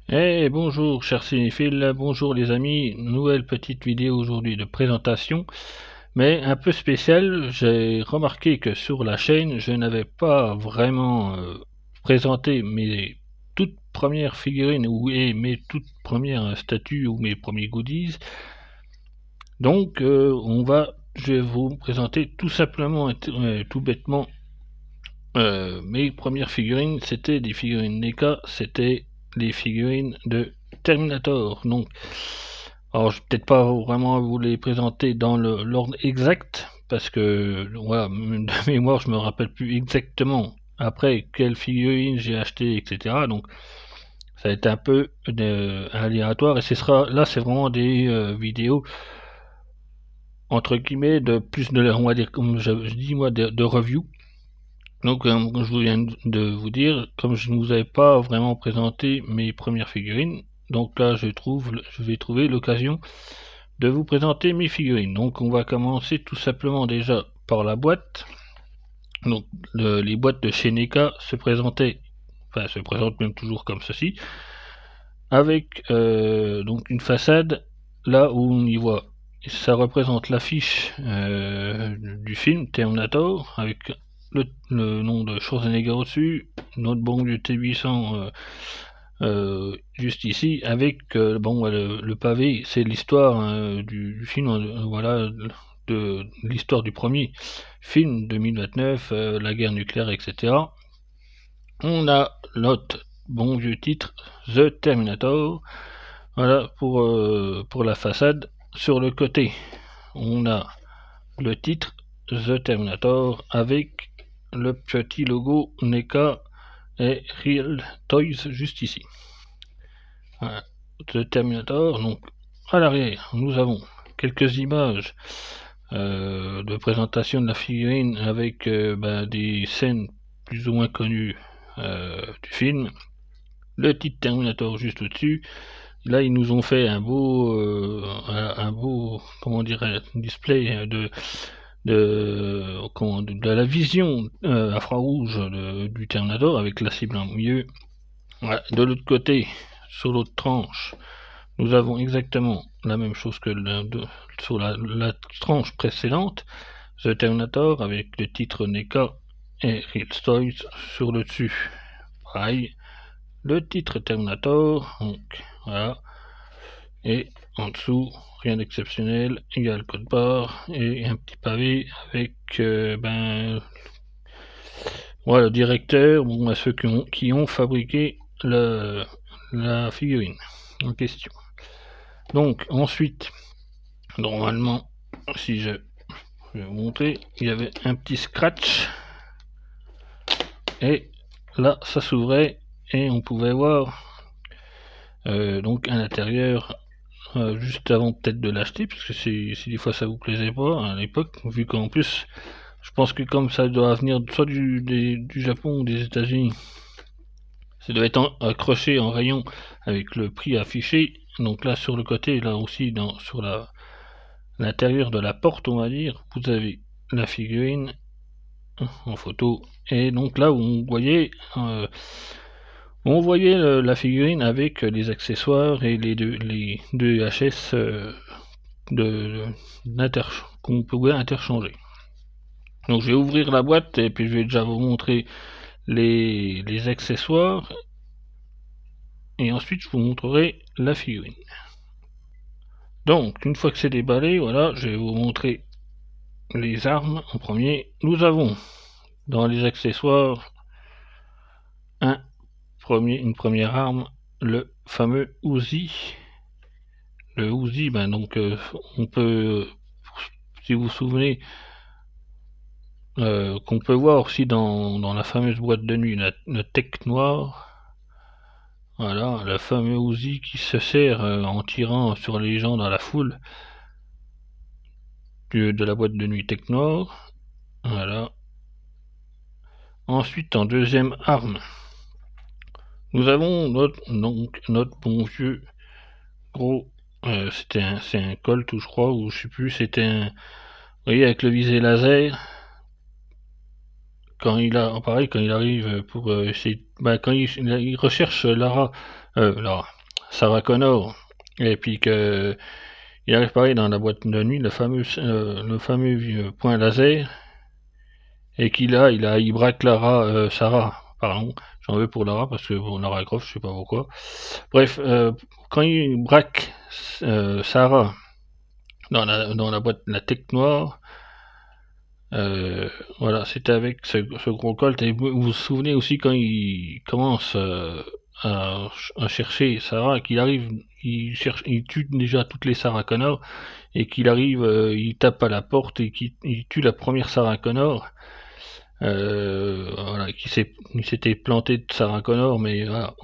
Bonjour chers cinéphiles, bonjour les amis, nouvelle petite vidéo aujourd'hui de présentation, mais un peu spéciale. J'ai remarqué que sur la chaîne, je n'avais pas vraiment présenté mes toutes premières figurines et mes toutes premières statues ou mes premiers goodies. Donc je vais vous présenter tout simplement et tout bêtement mes premières figurines. C'était des figurines NECA, c'était les figurines de Terminator. Donc, alors je vais peut-être pas vraiment vous les présenter dans l'ordre exact, parce que voilà, de mémoire je me rappelle plus exactement après quelle figurine j'ai acheté, etc. Donc ça a été un peu aléatoire, et là c'est vraiment des vidéos entre guillemets de plus de, on va dire, comme je dis moi, de review. Donc, comme je viens de vous dire, comme je ne vous avais pas vraiment présenté mes premières figurines, donc là je vais trouver l'occasion de vous présenter mes figurines. Donc on va commencer tout simplement déjà par la boîte. Donc les boîtes de chez NECA se présentaient, enfin se présentent même toujours comme ceci, avec donc une façade là où on y voit. Ça représente l'affiche du film Terminator avec le nom de Schwarzenegger au-dessus, notre bon vieux T800 juste ici, avec bon, le pavé, c'est l'histoire du film, voilà, de l'histoire du premier film 2029, la guerre nucléaire, etc. On a l'autre bon vieux titre, The Terminator, voilà pour la façade. Sur le côté, on a le titre The Terminator avec le petit logo NECA et Real Toys juste ici. Voilà. The Terminator. Donc à l'arrière, nous avons quelques images de présentation de la figurine avec des scènes plus ou moins connues du film. Le titre Terminator juste au-dessus. Là, ils nous ont fait un beau, comment dirais, display de la vision infrarouge du Terminator avec la cible en milieu. Voilà. De l'autre côté, sur l'autre tranche, nous avons exactement la même chose que sur la tranche précédente, The Terminator avec le titre NECA et Real Toys sur le dessus. Pareil, le titre Terminator, donc voilà, et en dessous, rien d'exceptionnel, égal code barre et un petit pavé avec voilà, le directeur, bon, à ceux qui ont fabriqué la figurine en question. Donc ensuite, normalement, si je vais vous montrer, il y avait un petit scratch et là ça s'ouvrait et on pouvait voir donc à l'intérieur juste avant peut-être de l'acheter, parce que si des fois ça vous plaisait pas à l'époque, vu qu'en plus je pense que comme ça doit venir soit du Japon ou des États-Unis, ça doit être accroché en rayon avec le prix affiché. Donc là sur le côté, là aussi sur l'intérieur de la porte, on va dire, vous avez la figurine en photo, et donc là où on voyait la figurine avec les accessoires et les deux HS qu'on pouvait interchanger. Donc je vais ouvrir la boîte et puis je vais déjà vous montrer les accessoires, et ensuite je vous montrerai la figurine. Donc une fois que c'est déballé, voilà, je vais vous montrer les armes en premier. Nous avons dans les accessoires une première arme, le fameux Uzi. Le Uzi, donc on peut, si vous vous souvenez, qu'on peut voir aussi dans la fameuse boîte de nuit, le Tech Noir. Voilà, le fameux Uzi qui se sert en tirant sur les gens dans la foule de la boîte de nuit Tech Noir. Voilà. Ensuite, en deuxième arme, nous avons notre bon vieux gros, c'est un Colt, ou je crois, ou je sais plus, c'était un, vous voyez, avec le visé laser, pareil, quand il arrive pour essayer, quand il recherche Sarah Connor, et puis que il arrive pareil dans la boîte de nuit, le fameux point laser, et il braque Sarah, pardon, j'en veux pour Lara, parce que pour Lara Croft, je sais pas pourquoi. Bref, quand il braque Sarah dans la boîte, la tech noire, voilà, c'était avec ce gros colt, et vous vous souvenez aussi quand il commence à chercher Sarah, qu'il arrive, il tue déjà toutes les Sarah Connor, et qu'il arrive, il tape à la porte, et qu'il tue la première Sarah Connor. Voilà, il s'était planté de Sarah Connor, mais voilà,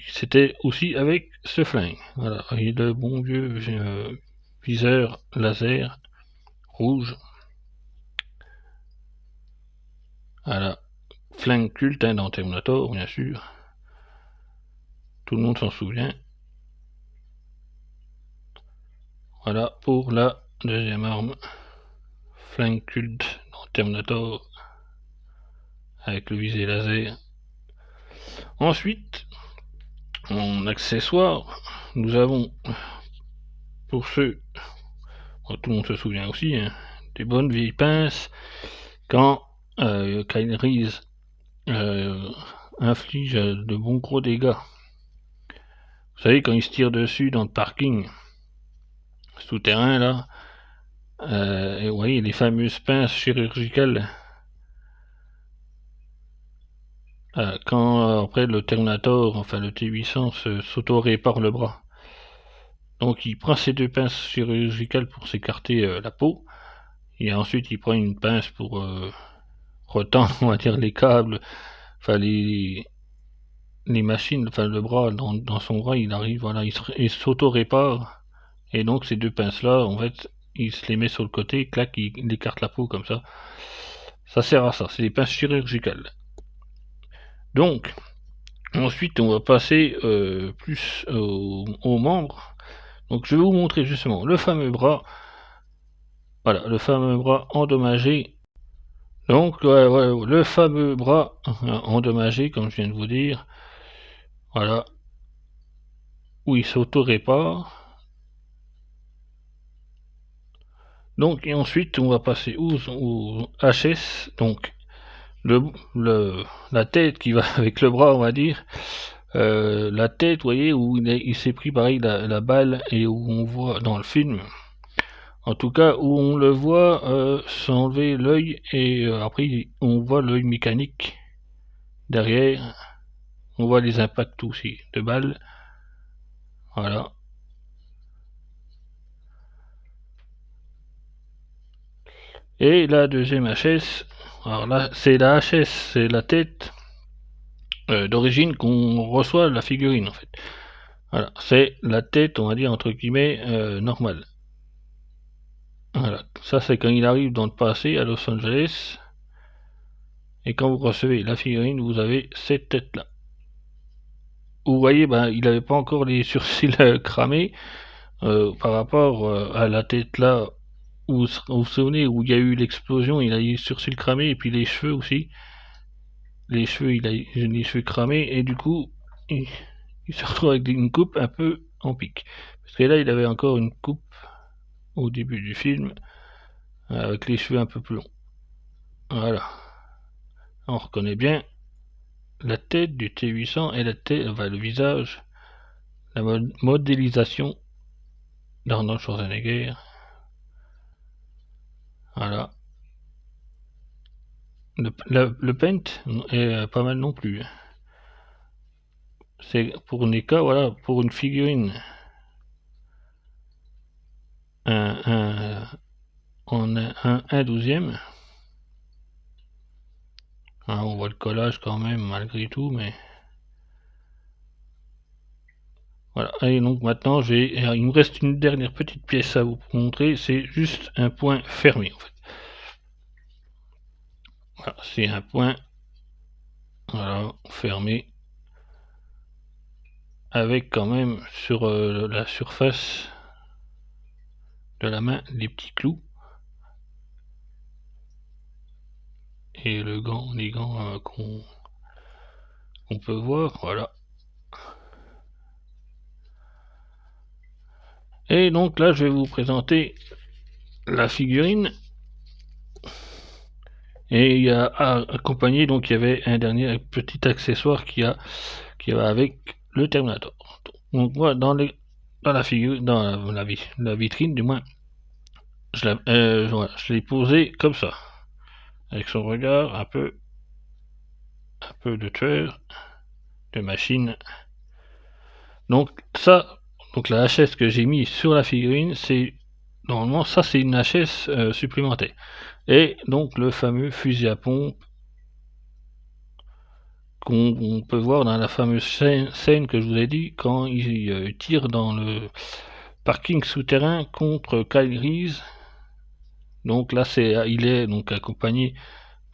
c'était aussi avec ce flingue. Voilà, et le bon vieux viseur laser rouge. Voilà, flingue culte dans Terminator, bien sûr. Tout le monde s'en souvient. Voilà pour la deuxième arme. Flingue culte dans Terminator avec le visé laser. Ensuite, en accessoire, nous avons, pour ceux, tout le monde se souvient aussi, hein, des bonnes vieilles pinces quand Kyle Reese inflige de bons gros dégâts. Vous savez, quand il se tire dessus dans le parking souterrain là, et vous voyez les fameuses pinces chirurgicales. Quand après le Terminator, enfin le T-800 s'auto-répare le bras. Donc il prend ces deux pinces chirurgicales pour s'écarter la peau, et ensuite il prend une pince pour retendre, on va dire, les câbles, enfin les machines, enfin le bras, dans son bras, il arrive, voilà, il s'auto-répare, et donc ces deux pinces-là, en fait, il se les met sur le côté, clac, il écarte la peau comme ça. Ça sert à ça, c'est des pinces chirurgicales. Donc, ensuite, on va passer plus aux membres. Donc, je vais vous montrer justement le fameux bras. Voilà, le fameux bras endommagé. Donc, le fameux bras endommagé, comme je viens de vous dire. Voilà, où il s'auto-répare. Donc, et ensuite, on va passer au HS. Donc, la tête qui va avec le bras, on va dire. La tête, vous voyez, où il s'est pris pareil la balle, et où on voit dans le film, en tout cas où on le voit s'enlever l'œil, et après on voit l'œil mécanique derrière, on voit les impacts aussi de balles. Voilà. Et la deuxième HS, alors là c'est la HS, c'est la tête d'origine qu'on reçoit la figurine en fait. Voilà, c'est la tête, on va dire entre guillemets normale. Voilà, ça c'est quand il arrive dans le passé à Los Angeles, et quand vous recevez la figurine, vous avez cette tête là. Vous voyez, il n'avait pas encore les sourcils cramés par rapport à la tête là, où vous vous souvenez, où il y a eu l'explosion, il a eu les sourcils cramés, et puis les cheveux aussi. Les cheveux, il a eu les cheveux cramés, et du coup, il se retrouve avec une coupe un peu en pique. Parce que là, il avait encore une coupe au début du film, avec les cheveux un peu plus longs. Voilà. On reconnaît bien la tête du T-800 et le visage, la modélisation d'Arnold Schwarzenegger. Voilà. Le paint est pas mal non plus. C'est pour NECA, voilà, pour une figurine en un 1/12e. On voit le collage quand même malgré tout, mais voilà. Et donc maintenant il me reste une dernière petite pièce à vous montrer, c'est juste un point fermé en fait. Voilà, c'est un point, voilà, fermé, avec quand même sur la surface de la main les petits clous. et les gants qu'on peut voir, voilà. Et donc là je vais vous présenter la figurine, et il y a accompagné, donc il y avait un dernier petit accessoire qui va avec le Terminator. Donc moi dans la figure, dans la vitrine du moins, voilà, je l'ai posé comme ça, avec son regard un peu de tueur, de machine. Donc ça, donc la HS que j'ai mis sur la figurine, c'est normalement ça, c'est une HS supplémentaire. Et donc le fameux fusil à pompe qu'on peut voir dans la fameuse scène que je vous ai dit, quand il tire dans le parking souterrain contre Kyle Reese. Donc là il est donc accompagné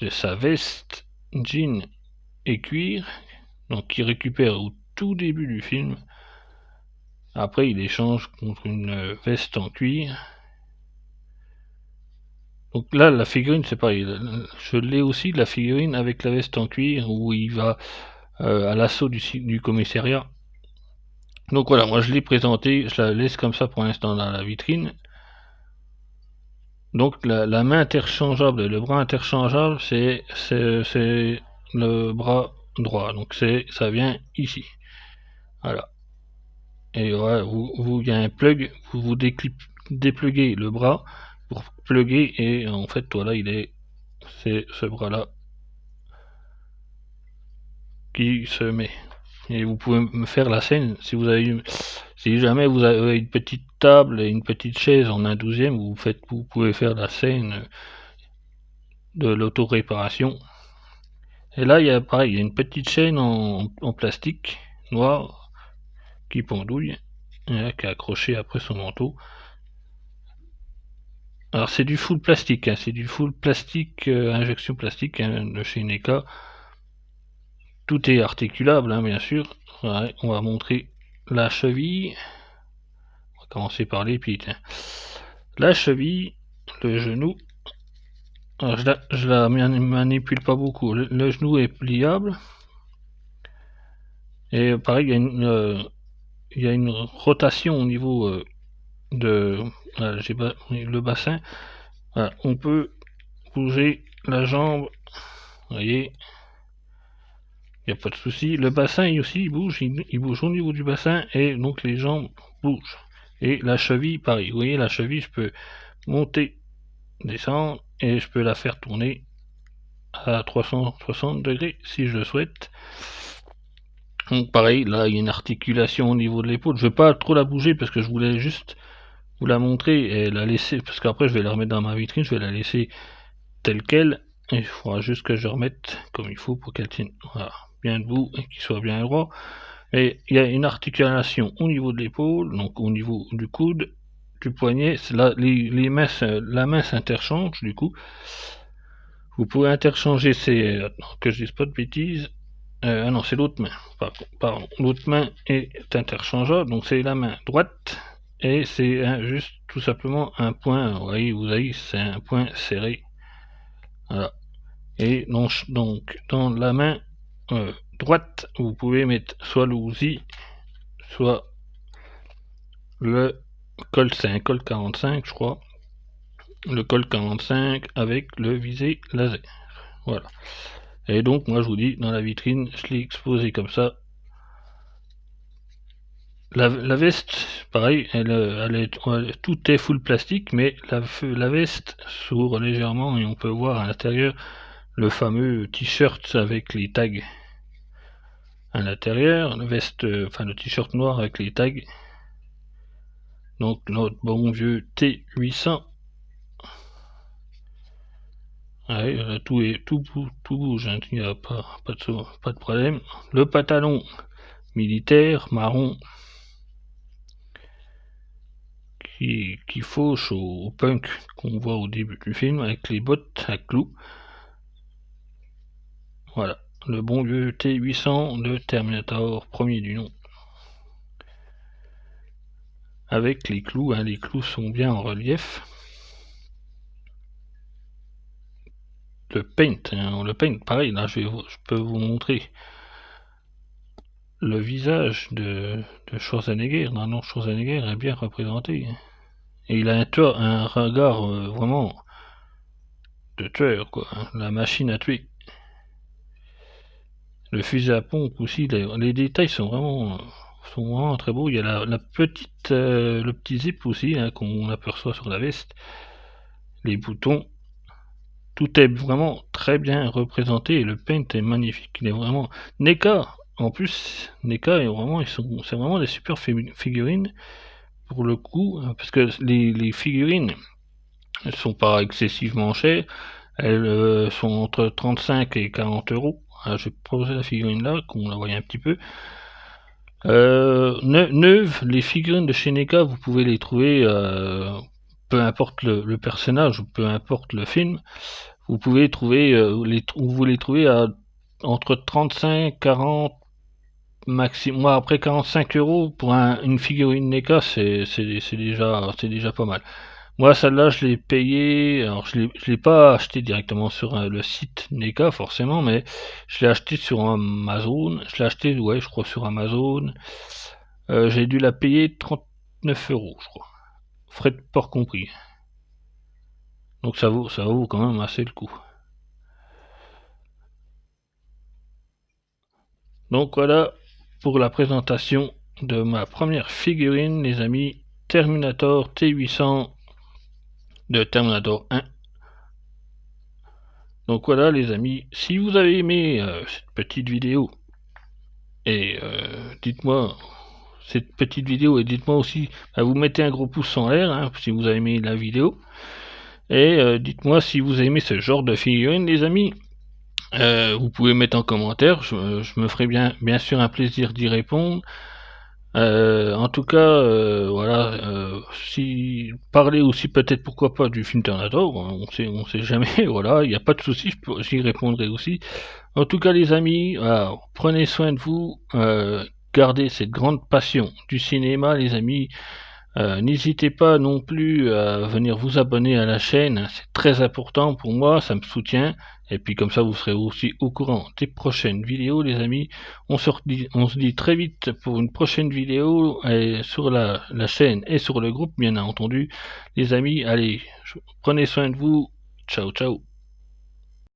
de sa veste, jean et cuir, donc qu'il récupère au tout début du film. Après il échange contre une veste en cuir. Donc là la figurine c'est pareil, je l'ai aussi, la figurine avec la veste en cuir où il va à l'assaut du commissariat. Donc voilà, moi je l'ai présenté, je la laisse comme ça pour l'instant dans la vitrine. Donc la main interchangeable et le bras interchangeable, c'est le bras droit, donc ça vient ici. Voilà. Et voilà, il y a un plug, vous dépluguez le bras pour plugger, et en fait voilà, c'est ce bras là qui se met. Et vous pouvez me faire la scène si jamais vous avez une petite table et une petite chaise en un 12e, vous pouvez faire la scène de l'auto-réparation. Et là il y a pareil, il y a une petite chaîne en plastique noir qui pendouille, qui est accrochée après son manteau. Alors c'est du full plastique, hein, c'est du full plastique, injection plastique, hein, de chez NECA. Tout est articulable, hein, bien sûr. Ouais, on va montrer la cheville. On va commencer par les pieds. La cheville, le genou. Alors, je la manipule pas beaucoup. Le genou est pliable. Et pareil, il y a une rotation au niveau de le bassin. Voilà, on peut bouger la jambe. Vous voyez, il n'y a pas de souci. Le bassin aussi il bouge au niveau du bassin, et donc les jambes bougent. Et la cheville, pareil. Vous voyez, la cheville, je peux monter, descendre, et je peux la faire tourner à 360 degrés si je le souhaite. Donc pareil, là il y a une articulation au niveau de l'épaule. Je ne vais pas trop la bouger parce que je voulais juste vous la montrer et la laisser, parce qu'après je vais la remettre dans ma vitrine, je vais la laisser telle quelle. Et il faudra juste que je remette comme il faut pour qu'elle tienne, voilà, bien debout et qu'il soit bien droit. Et il y a une articulation au niveau de l'épaule, donc au niveau du coude, du poignet. Là, la main s'interchange du coup. Vous pouvez interchanger que je dise pas de bêtises. Ah non, c'est l'autre main. Pardon. L'autre main est interchangeable, donc c'est la main droite, et c'est juste tout simplement un point. Vous voyez, c'est un point serré. Voilà. Et donc dans la main droite, vous pouvez mettre soit l'outil, soit le Colt, c'est un Colt 45, je crois. Le Colt 45 avec le visé laser. Voilà. Et donc moi je vous dis, dans la vitrine, je l'ai exposé comme ça. La veste, pareil, tout est full plastique, mais la veste s'ouvre légèrement et on peut voir à l'intérieur le fameux t-shirt avec les tags. À l'intérieur, le t-shirt noir avec les tags. Donc notre bon vieux T800. Ouais, tout bouge, hein, il n'y a pas de problème. Le pantalon militaire marron qui fauche au punk qu'on voit au début du film, avec les bottes à clous. Voilà, le bon vieux T800 de Terminator, premier du nom. Avec les clous, hein, les clous sont bien en relief. le paint, hein. Le paint, pareil, là je peux vous montrer le visage de Schwarzenegger. Non, Schwarzenegger est bien représenté, hein. Et il a un regard vraiment de tueur, quoi, hein, la machine à tuer. Le fusil à pompe aussi, les détails sont vraiment très beaux. Il y a le petit zip aussi, hein, qu'on aperçoit sur la veste. Les boutons, tout est vraiment très bien représenté et le paint est magnifique. Il est vraiment NECA. En plus, NECA c'est vraiment des super figurines pour le coup, parce que les figurines, elles sont pas excessivement chères. Elles sont entre 35 et 40 euros. Alors, je vais poser la figurine là, qu'on la voit un petit peu. Neuves, les figurines de chez NECA, vous pouvez les trouver, peu importe le personnage, ou peu importe le film, vous pouvez trouver, vous les trouvez à entre 35, 40, maximum. Moi, après 45 euros pour une figurine NECA, c'est déjà pas mal. Moi, celle-là, je l'ai payée. Alors, je l'ai pas acheté directement sur le site NECA, forcément, mais je l'ai acheté sur Amazon. Je l'ai acheté, ouais, je crois, sur Amazon. J'ai dû la payer 39 euros, je crois. Frais de port compris. Donc, ça vaut quand même assez le coup. Donc, voilà pour la présentation de ma première figurine, les amis. Terminator T800 de Terminator 1. Donc voilà les amis, si vous avez aimé cette petite vidéo, et dites-moi cette petite vidéo, et dites-moi aussi, vous mettez un gros pouce en l'air, hein, si vous avez aimé la vidéo, et dites-moi si vous aimez ce genre de figurine les amis. Vous pouvez mettre en commentaire, je me ferai bien sûr un plaisir d'y répondre. En tout cas, voilà, si parler aussi peut-être pourquoi pas du film Terminator, on sait jamais, voilà, il n'y a pas de souci, j'y répondrai aussi. En tout cas, les amis, prenez soin de vous, gardez cette grande passion du cinéma, les amis. N'hésitez pas non plus à venir vous abonner à la chaîne, c'est très important pour moi, ça me soutient. Et puis comme ça, vous serez aussi au courant des prochaines vidéos, les amis. On se dit très vite pour une prochaine vidéo sur la chaîne et sur le groupe, bien entendu. Les amis, allez, prenez soin de vous. Ciao, ciao.